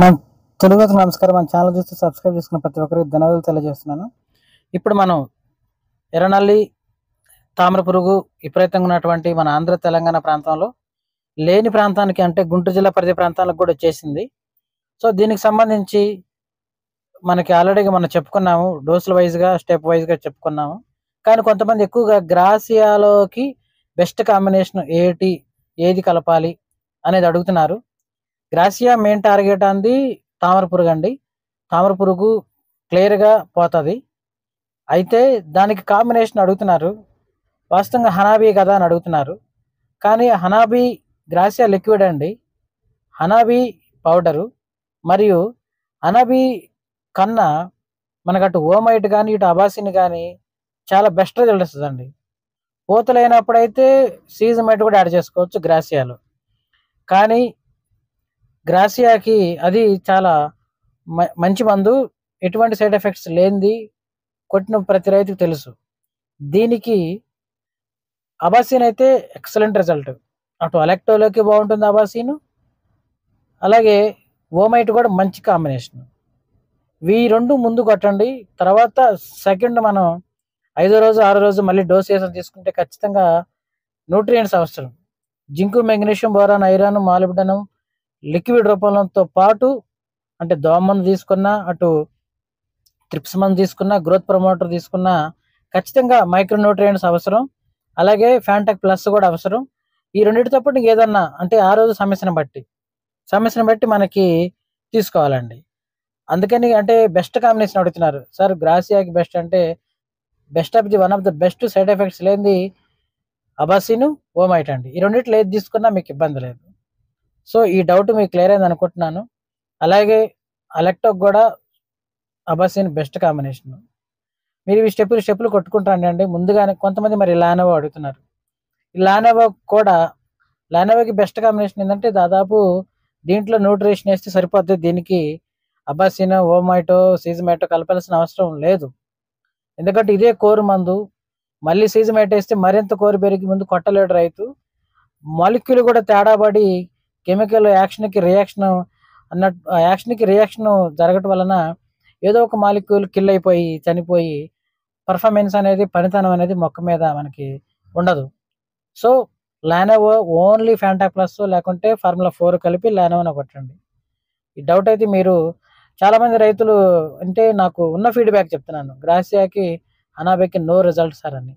మన తెలుగు నమస్కారం. మన ఛానల్ చూస్తే సబ్స్క్రైబ్ చేసుకున్న ప్రతి ఒక్కరికి ధన్యవాదాలు తెలియజేస్తున్నాను. ఇప్పుడు మనం ఎర్రనల్లి తామర పురుగు విపరీతంగా ఉన్నటువంటి మన ఆంధ్ర తెలంగాణ ప్రాంతంలో లేని ప్రాంతానికి అంటే గుంటూరు జిల్లా పరిధి ప్రాంతాలకు కూడా వచ్చేసింది. సో దీనికి సంబంధించి మనకి ఆల్రెడీగా మనం చెప్పుకున్నాము, డోసుల వైజ్గా స్టెప్ వైజ్గా చెప్పుకున్నాము. కానీ కొంతమంది ఎక్కువగా గ్రాసియాలోకి బెస్ట్ కాంబినేషన్ ఏది కలపాలి అనేది అడుగుతున్నారు. గ్రాసియా మెయిన్ టార్గెట్ అంది తామర పురుగు అండి. తామర పురుగు క్లియర్గా పోతుంది. అయితే దానికి కాంబినేషన్ అడుగుతున్నారు. వాస్తవంగా హనాబీ కదా అని అడుగుతున్నారు. కానీ హనాబీ గ్రాసియా లిక్విడ్ అండి, హనాబీ పౌడరు మరియు హనాబీ కన్నా మనకు అటు ఓమైట్ కానీ ఇటు అబాసిన్ కానీ చాలా బెస్ట్ రిజల్ట్ వస్తుందండి. పూతలైనప్పుడైతే సీజమైట్ కూడా యాడ్ చేసుకోవచ్చు గ్రాసియాలో. కానీ గ్రాసియాకి అది చాలా మంచి మందు, ఎటువంటి సైడ్ ఎఫెక్ట్స్ లేనిది కొట్టిన ప్రతి రైతుకు తెలుసు. దీనికి అబాసిన్ అయితే ఎక్సలెంట్ రిజల్ట్. అటు అలెక్టోలోకి బాగుంటుంది అబాసిన్, అలాగే ఓమైట్ కూడా మంచి కాంబినేషన్. ఈ రెండు ముందు కొట్టండి. తర్వాత సెకండ్ మనం 5వ రోజు 6వ రోజు మళ్ళీ డోస్ వేసి తీసుకుంటే ఖచ్చితంగా న్యూట్రియంట్స్ అవసరం. Zinc, magnesium, boron, iron, molybdenum liquid రూపంతో పాటు అంటే దోమ మందు తీసుకున్నా, అటు ట్రిప్స్ మందు తీసుకున్నా, గ్రోత్ ప్రమోటర్ తీసుకున్నా ఖచ్చితంగా మైక్రో న్యూట్రియంట్స్ అవసరం. అలాగే ఫ్యాంటాక్ ప్లస్ కూడా అవసరం. ఈ రెండింటితో పాటు ఏదన్నా అంటే ఆ రోజు సమస్యను బట్టి మనకి తీసుకోవాలండి. అందుకని అంటే బెస్ట్ కాంబినేషన్ అడుగుతున్నారు సార్. గ్రాసియాకి బెస్ట్ అంటే best of the one of the best side effects లేనిది అబాసిన్, ఓమైట్ అండి. ఈ రెండిట్లో ఏది తీసుకున్నా మీకు ఇబ్బంది లేదు. సో ఈ డౌట్ మీకు క్లియర్ అయింది అనుకుంటున్నాను. అలాగే అలెక్టోకి కూడా అబాసిన్ బెస్ట్ కాంబినేషన్. మీరు ఈ స్టెప్పులు కొట్టుకుంటారండి. ముందుగానే కొంతమంది మరి లానోవో అడుగుతున్నారు. ఈ లానోవోకి బెస్ట్ కాంబినేషన్ ఏంటంటే దాదాపు దీంట్లో న్యూట్రిషన్ వేస్తే సరిపోద్ది. దీనికి అబాసిన్, ఓమైటో, సీజమైటో కలపాల్సిన అవసరం లేదు. ఎందుకంటే ఇదే కోరు మందు. మళ్ళీ సీజమైట్ వేస్తే మరింత కోరు పెరిగి ముందు కొట్టలేడు రైతు. మాలిక్యూల్ కూడా తేడా పడి కెమికల్ యాక్షన్కి రియాక్షన్ జరగటం వలన ఏదో ఒక మాలిక్యూల్ కిల్ అయిపోయి చనిపోయి పర్ఫార్మెన్స్ అనేది, పనితనం అనేది మొక్క మీద మనకి ఉండదు. సో లానోవో ఓన్లీ ఫ్యాంటాక్ ప్లస్ లేకుంటే ఫార్ములా 4 కలిపి లానోవోని కొట్టండి. ఈ డౌట్ అయితే మీరు చాలామంది రైతులు అంటే నాకు ఉన్న ఫీడ్బ్యాక్ చెప్తున్నాను, గ్రాసియాకి, హనాబీకి నో రిజల్ట్ సార్ అని.